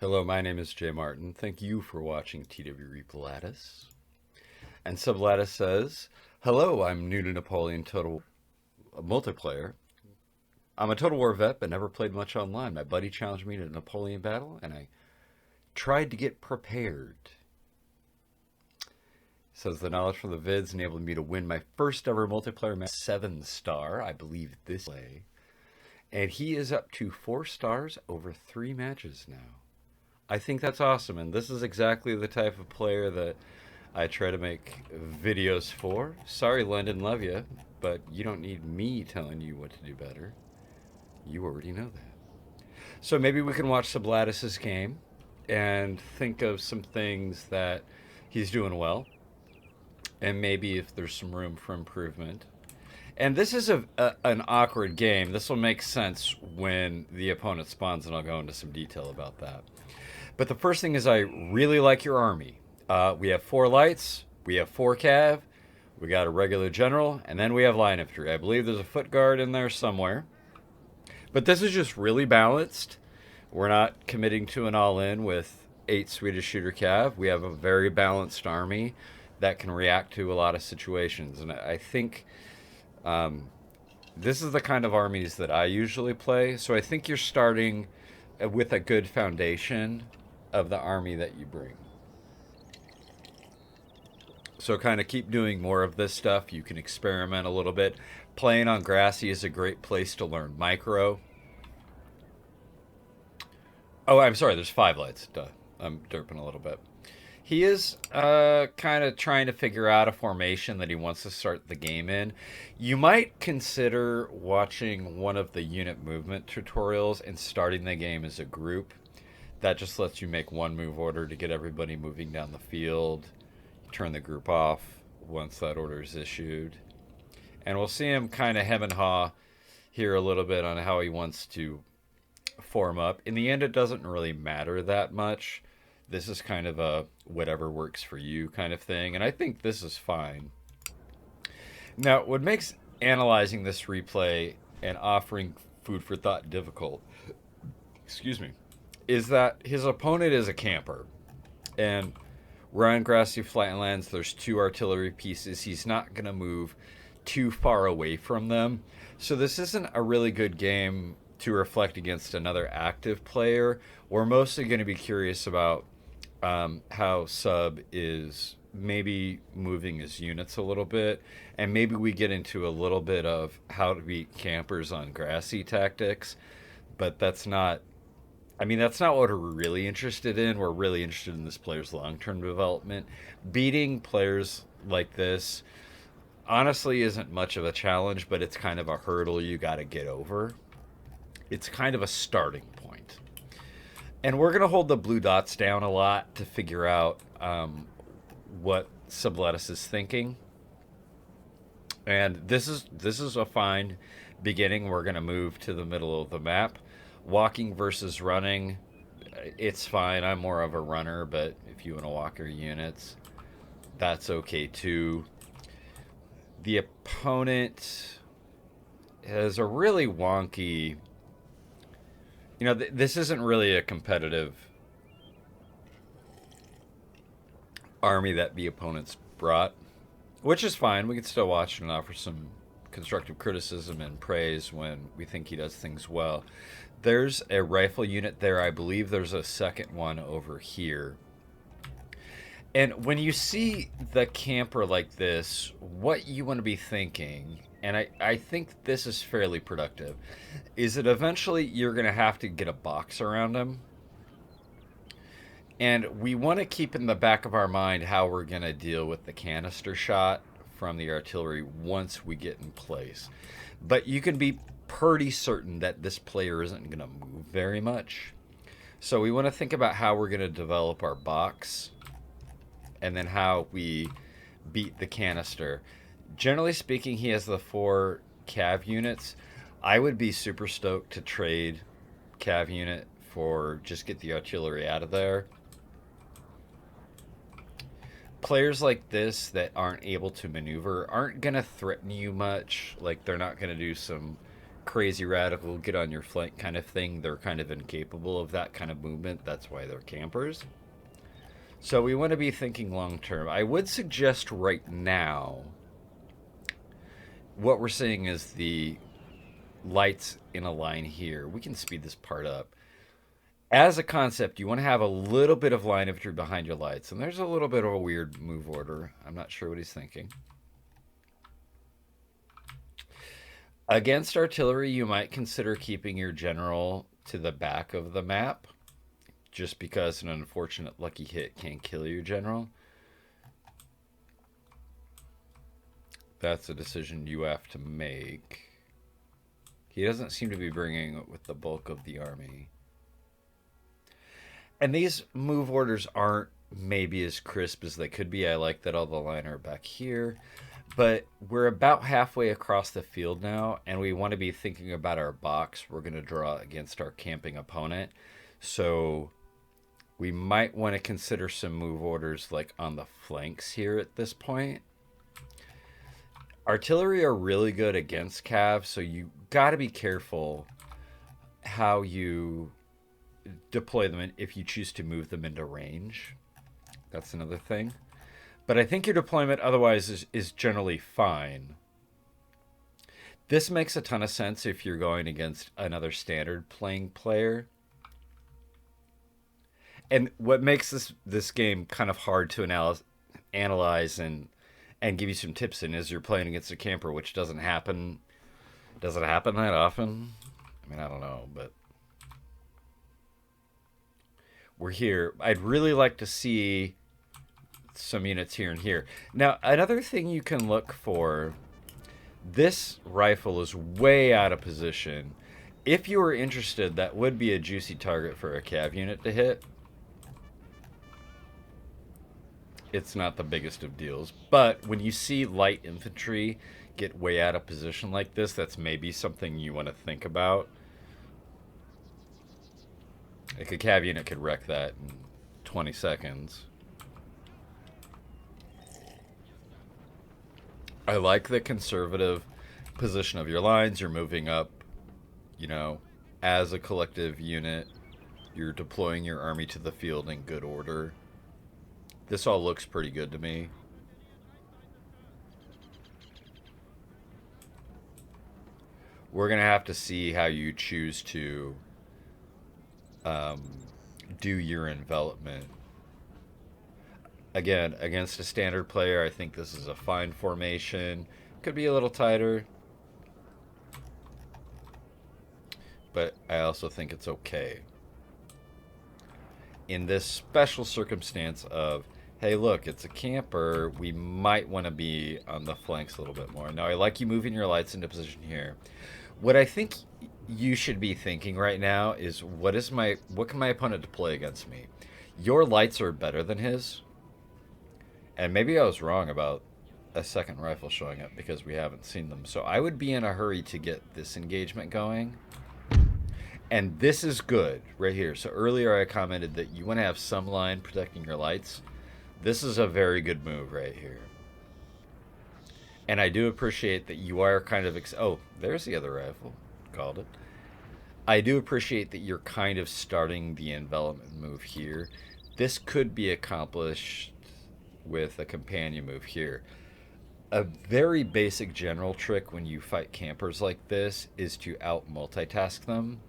Hello, my name is Jay Martin. Thank you for watching TW Replays. And Sublantus says, "Hello, I'm new to Napoleon Total Multiplayer. I'm a Total War vet, but never played much online. My buddy challenged me to a Napoleon battle, and I tried to get prepared." Says the knowledge from the vids enabled me to win my first ever multiplayer match, 7-star, I believe this way. And he is up to 4 stars over 3 matches now. I think that's awesome, and this is exactly the type of player that I try to make videos for. Sorry, London, love you, but you don't need me telling you what to do better. You already know that. So maybe we can watch Sublantus' game and think of some things that he's doing well, and maybe if there's some room for improvement. And this is an awkward game. This will make sense when the opponent spawns, and I'll go into some detail about that. But the first thing is I really like your army. We have 4 lights, we have 4 cav, we got a regular general, and then we have line infantry. I believe there's a foot guard in there somewhere. But this is just really balanced. We're not committing to an all-in with 8 Swedish shooter cav. We have a very balanced army that can react to a lot of situations. And I think this is the kind of armies that I usually play. So I think you're starting with a good foundation of the army that you bring. So kind of keep doing more of this stuff. You can experiment a little bit. Playing on Grassy is a great place to learn micro. Oh, I'm sorry, there's 5 lights. Duh. I'm derping a little bit. He is kind of trying to figure out a formation that he wants to start the game in. You might consider watching one of the unit movement tutorials and starting the game as a group. That just lets you make one move order to get everybody moving down the field. You turn the group off once that order is issued. And we'll see him kind of hem and haw here a little bit on how he wants to form up. In the end, it doesn't really matter that much. This is kind of a whatever works for you kind of thing. And I think this is fine. Now, what makes analyzing this replay and offering food for thought difficult, excuse me, is that his opponent is a camper. And we're on grassy flatlands. There's 2 artillery pieces. He's not going to move too far away from them. So this isn't a really good game to reflect against another active player. We're mostly going to be curious about how Sub is maybe moving his units a little bit. And maybe we get into a little bit of how to beat campers on grassy tactics. But that's not... that's not what we're really interested in. We're really interested in this player's long-term development. Beating players like this honestly isn't much of a challenge, but it's kind of a hurdle you got to get over. It's kind of a starting point. And we're going to hold the blue dots down a lot to figure out what Sublantus is thinking. And this is a fine beginning. We're going to move to the middle of the map. Walking versus running, it's fine. I'm more of a runner, but if you want to walk your units, that's okay too. The opponent has a really wonky... this isn't really a competitive army that the opponent's brought, which is fine. We can still watch and offer some constructive criticism and praise when we think he does things well. There's a rifle unit there. I believe there's a second one over here. And when you see the camper like this, what you want to be thinking, and I think this is fairly productive, is that eventually you're going to have to get a box around him. And we want to keep in the back of our mind how we're going to deal with the canister shot from the artillery once we get in place. But you can be pretty certain that this player isn't going to move very much. So we want to think about how we're going to develop our box and then how we beat the canister. Generally speaking, he has the 4 cav units. I would be super stoked to trade cav unit for just get the artillery out of there. Players like this that aren't able to maneuver aren't going to threaten you much. Like, they're not going to do some crazy radical, get on your flank kind of thing. They're kind of incapable of that kind of movement. That's why they're campers. So we want to be thinking long term. I would suggest right now, what we're seeing is the lights in a line here. We can speed this part up. As a concept, you want to have a little bit of line infantry behind your lights. And there's a little bit of a weird move order. I'm not sure what he's thinking. Against artillery, you might consider keeping your general to the back of the map, just because an unfortunate lucky hit can kill your general. That's a decision you have to make. He doesn't seem to be bringing it with the bulk of the army. And these move orders aren't maybe as crisp as they could be. I like that all the line are back here. But we're about halfway across the field now, and we want to be thinking about our box we're going to draw against our camping opponent. So we might want to consider some move orders like on the flanks here at this point. Artillery are really good against cav, so you got to be careful how you deploy them if you choose to move them into range. That's another thing. But I think your deployment otherwise is generally fine. This makes a ton of sense if you're going against another standard playing player. And what makes this game kind of hard to analyze and give you some tips in is you're playing against a camper, which doesn't happen. Does it happen that often? I mean, I don't know, but we're here. I'd really like to see some units here and here. Now, another thing you can look for, this rifle is way out of position. If you were interested, that would be a juicy target for a cav unit to hit. It's not the biggest of deals, but when you see light infantry get way out of position like this, that's maybe something you want to think about. Like a cav unit could wreck that in 20 seconds. I like the conservative position of your lines. You're moving up, you know, as a collective unit. You're deploying your army to the field in good order. This all looks pretty good to me. We're going to have to see how you choose to do your envelopment. Again, against a standard player, I think this is a fine formation. Could be a little tighter, but I also think it's okay. In this special circumstance of, hey, look, it's a camper, we might want to be on the flanks a little bit more. Now, I like you moving your lights into position here. What I think you should be thinking right now is, what can my opponent deploy against me? Your lights are better than his. And maybe I was wrong about a second rifle showing up because we haven't seen them. So I would be in a hurry to get this engagement going. And this is good right here. So earlier I commented that you want to have some line protecting your lights. This is a very good move right here. And I do appreciate that you are kind of... oh, there's the other rifle. Called it. I do appreciate that you're kind of starting the envelopment move here. This could be accomplished with a companion move here. A very basic general trick when you fight campers like this is to out multitask them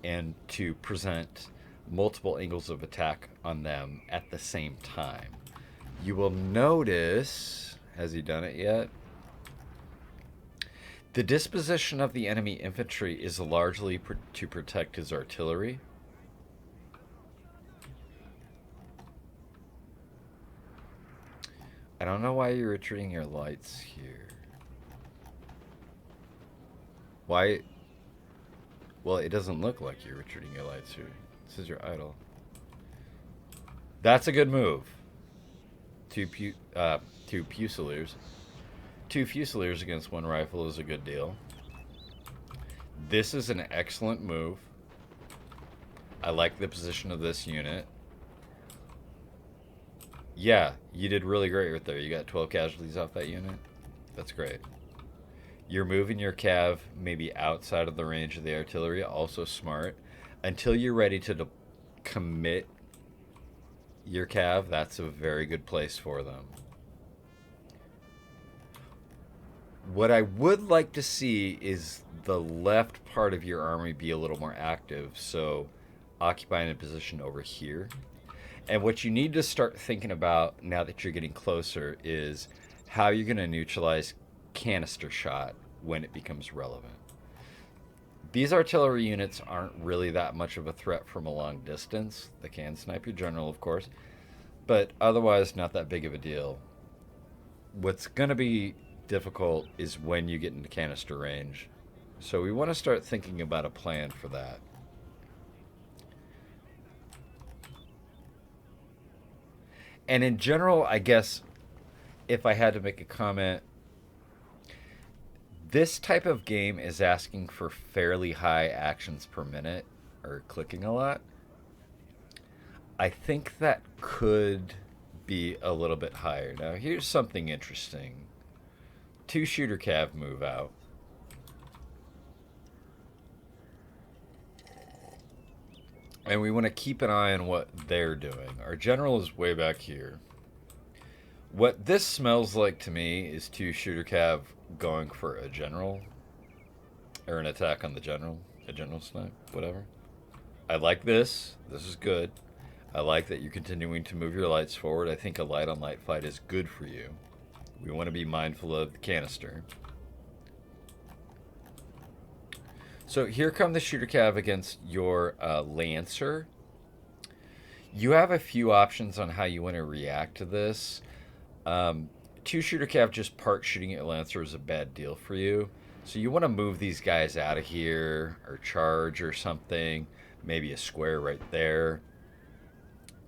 and to present multiple angles of attack on them at the same time. You will notice, has he done it yet? The disposition of the enemy infantry is largely to protect his artillery. I don't know why you're retreating your lights here. Why? Well, it doesn't look like you're retreating your lights here. This is your idle. That's a good move. Two Fusiliers. Two Fusiliers against one rifle is a good deal. This is an excellent move. I like the position of this unit. Yeah, you did really great right there. You got 12 casualties off that unit. That's great. You're moving your cav maybe outside of the range of the artillery, also smart. Until you're ready to commit your cav, that's a very good place for them. What I would like to see is the left part of your army be a little more active, so occupying a position over here. And what you need to start thinking about now that you're getting closer is how you're going to neutralize canister shot when it becomes relevant. These artillery units aren't really that much of a threat from a long distance. They can snipe your general, of course, but otherwise not that big of a deal. What's going to be difficult is when you get into canister range. So we want to start thinking about a plan for that. And in general, I guess if I had to make a comment, this type of game is asking for fairly high actions per minute, or clicking a lot. I think that could be a little bit higher. Now, here's something interesting. 2 shooter cav move out. And we want to keep an eye on what they're doing. Our general is way back here. What this smells like to me is 2 shooter cav going for a general. Or an attack on the general. A general snipe, whatever. I like this. This is good. I like that you're continuing to move your lights forward. I think a light on light fight is good for you. We want to be mindful of the canister. So here come the shooter cav against your lancer. You have a few options on how you want to react to this. 2 shooter cav just park shooting at lancer is a bad deal for you. So you want to move these guys out of here or charge or something. Maybe a square right there.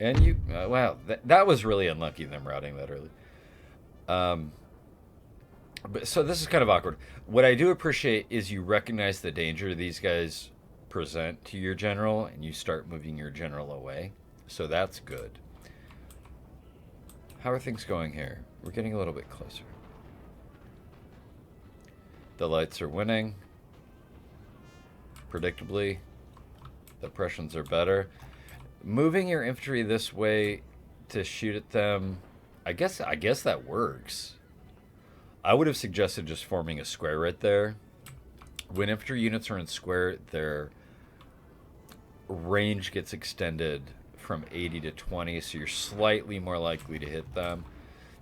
And you, wow, that was really unlucky them routing that early. But so this is kind of awkward. What I do appreciate is you recognize the danger these guys present to your general, and you start moving your general away. So that's good. How are things going here? We're getting a little bit closer. The lights are winning. Predictably, the Prussians are better. Moving your infantry this way to shoot at them, I guess that works. I would have suggested just forming a square right there. When infantry units are in square, their range gets extended from 80 to 20, so you're slightly more likely to hit them.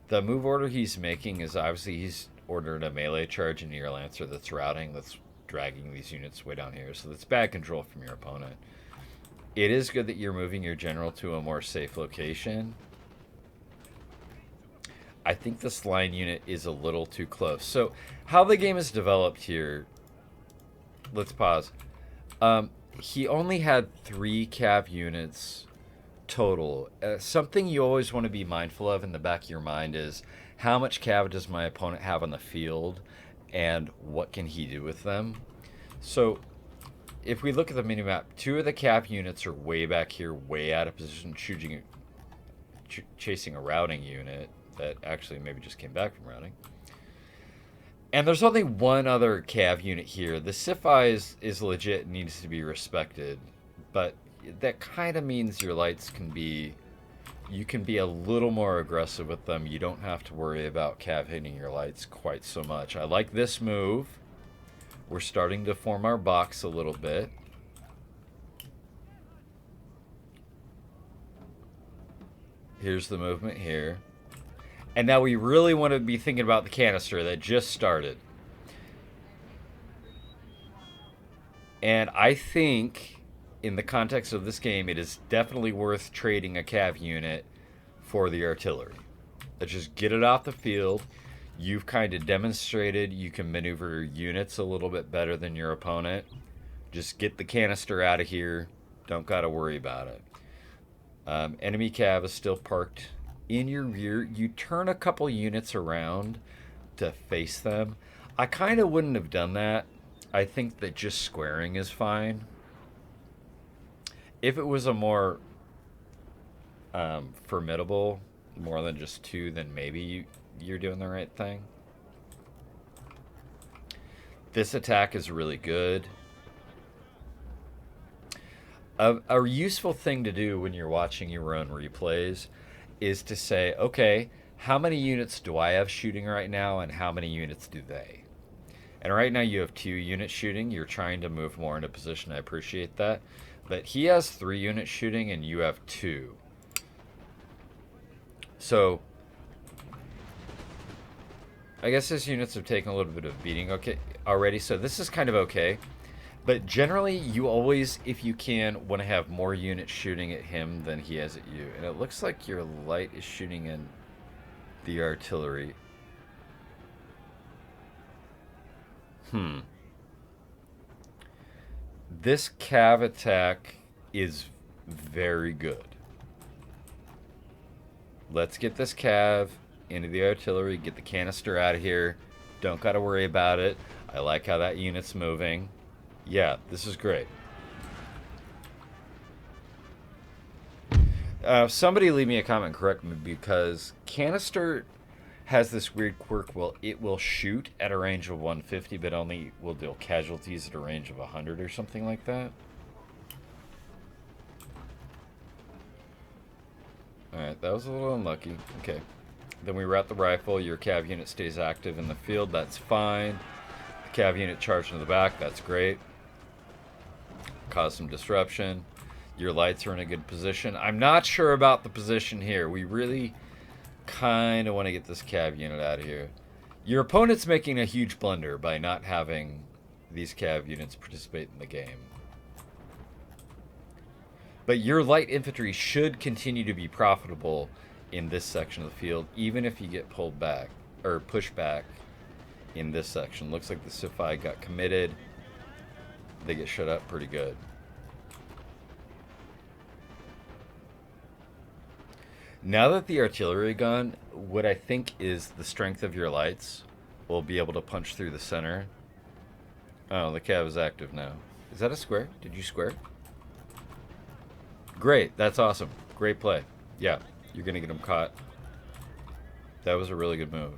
The move order he's making is obviously he's ordered a melee charge into your lancer that's routing, that's dragging these units way down here. So that's bad control from your opponent. It is good that you're moving your general to a more safe location. I think this line unit is a little too close. So how the game is developed here, let's pause. He only had 3 cav units total. Something you always want to be mindful of in the back of your mind is how much cav does my opponent have on the field and what can he do with them. So if we look at the minimap, 2 of the cav units are way back here, way out of position, chasing a routing unit that actually maybe just came back from routing. And there's only 1 other cav unit here. The Siphi is legit and needs to be respected, but that kind of means your lights can be, you can be a little more aggressive with them. You don't have to worry about cav hitting your lights quite so much. I like this move. We're starting to form our box a little bit. Here's the movement here. And now we really want to be thinking about the canister that just started. And I think, in the context of this game, it is definitely worth trading a cav unit for the artillery. Let's just get it off the field. You've kind of demonstrated you can maneuver units a little bit better than your opponent. Just get the canister out of here. Don't got to worry about it. Enemy cav is still parked in your rear. You turn a couple units around to face them. I kind of wouldn't have done that. I think that just squaring is fine. If it was a more formidable, more than just 2, then maybe you're doing the right thing. This attack is really good. A useful thing to do when you're watching your own replays is to say, okay, how many units do I have shooting right now, and how many units do they? And right now you have 2 units shooting. You're trying to move more into position. I appreciate that. But he has 3 units shooting, and you have 2. So I guess his units have taken a little bit of beating already. So this is kind of okay. But generally, you always, if you can, want to have more units shooting at him than he has at you. And it looks like your light is shooting in the artillery. This cav attack is very good. Let's get this cav into the artillery, get the canister out of here. Don't gotta worry about it. I like how that unit's moving. Yeah, this is great. Somebody leave me a comment and correct me, because canister has this weird quirk. Well, it will shoot at a range of 150, but only will deal casualties at a range of 100 or something like that. Alright, that was a little unlucky. Okay. Then we route the rifle. Your cav unit stays active in the field. That's fine. The cav unit charged in the back. That's great. Cause some disruption. Your lights are in a good position. I'm not sure about the position here. We really kind of want to get this cav unit out of here. Your opponent's making a huge blunder by not having these cav units participate in the game. But your light infantry should continue to be profitable in this section of the field, even if you get pulled back, or pushed back in this section. Looks like the Siphi got committed. They get shut up pretty good. Now that the artillery gun, what I think is the strength of your lights will be able to punch through the center. Oh, the cav is active now. Is that a square? Did you square? Great, that's awesome. Great play. Yeah, you're gonna get him caught. That was a really good move.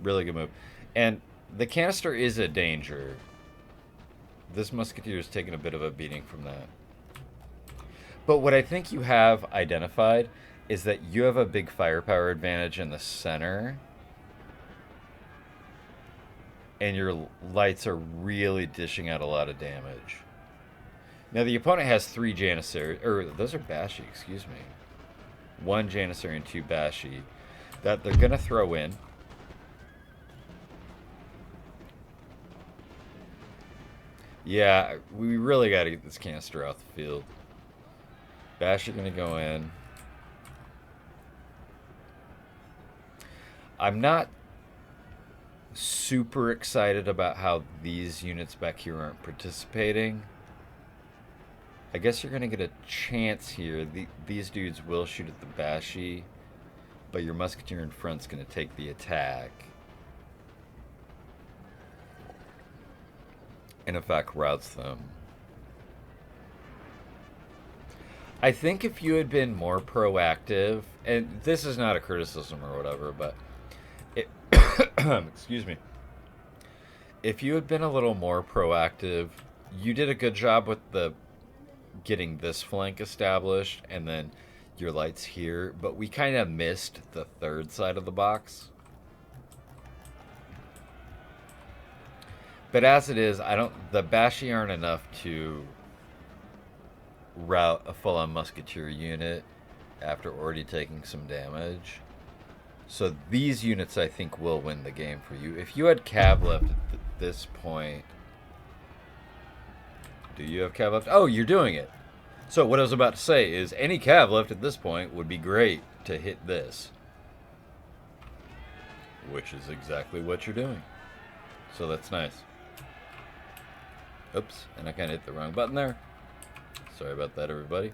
Really good move. And the canister is a danger. This musketeer is taking a bit of a beating from that. But what I think you have identified is that you have a big firepower advantage in the center. And your lights are really dishing out a lot of damage. Now the opponent has 3 Janissaries, or those are Bashi, excuse me. 1 Janissary and 2 Bashi that they're gonna throw in. Yeah, we really gotta get this canister off the field. Bashi gonna go in. I'm not super excited about how these units back here aren't participating. I guess you're gonna get a chance here. These dudes will shoot at the Bashi, but your musketeer in front's gonna take the attack. And in fact routes them. I think if you had been more proactive, and this is not a criticism or whatever, but excuse me. If you had been a little more proactive, you did a good job with the getting this flank established and then your lights here, but we kind of missed the third side of the box. But as it is, the Bashi aren't enough to route a full-on musketeer unit after already taking some damage. So these units, I think, will win the game for you. If you had cav left at this point... Do you have cav left? Oh, you're doing it. So what I was about to say is any cav left at this point would be great to hit this. Which is exactly what you're doing. So that's nice. Oops, and I kind of hit the wrong button there. Sorry about that, everybody.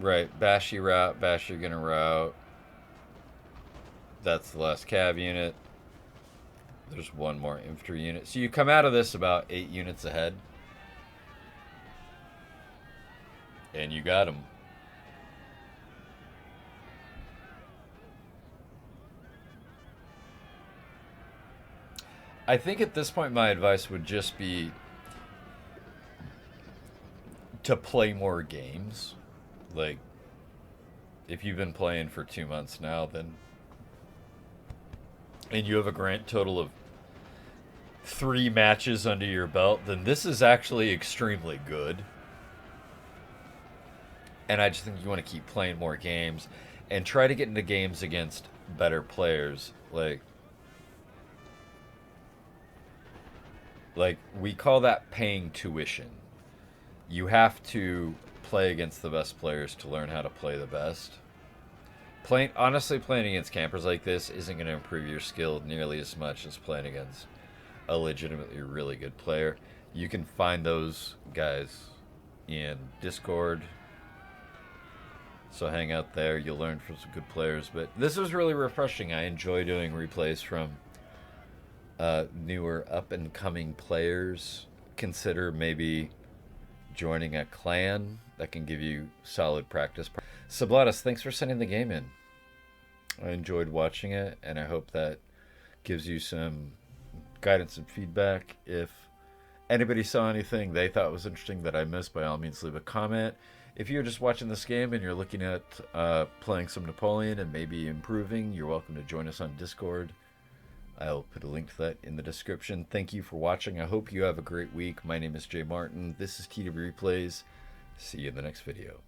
Right, Bashi route, Bashi gonna route. That's the last cav unit. There's 1 more infantry unit. So you come out of this about 8 units ahead. And you got them. I think at this point my advice would just be to play more games. Like, if you've been playing for 2 months now, then, and you have a grand total of 3 matches under your belt, then this is actually extremely good. And I just think you want to keep playing more games and try to get into games against better players. Like we call that paying tuition. You have to play against the best players to learn how to play the best. Honestly, playing against campers like this isn't going to improve your skill nearly as much as playing against a legitimately really good player. You can find those guys in Discord. So hang out there. You'll learn from some good players. But this was really refreshing. I enjoy doing replays from newer up-and-coming players. Consider maybe joining a clan that can give you solid practice. Sublantus, thanks for sending the game in. I enjoyed watching it, and I hope that gives you some guidance and feedback. If anybody saw anything they thought was interesting that I missed, by all means leave a comment. If you're just watching this game and you're looking at playing some Napoleon and maybe improving, you're welcome to join us on Discord. I'll put a link to that in the description. Thank you for watching. I hope you have a great week. My name is Jay Martin. This is TW Replays. See you in the next video.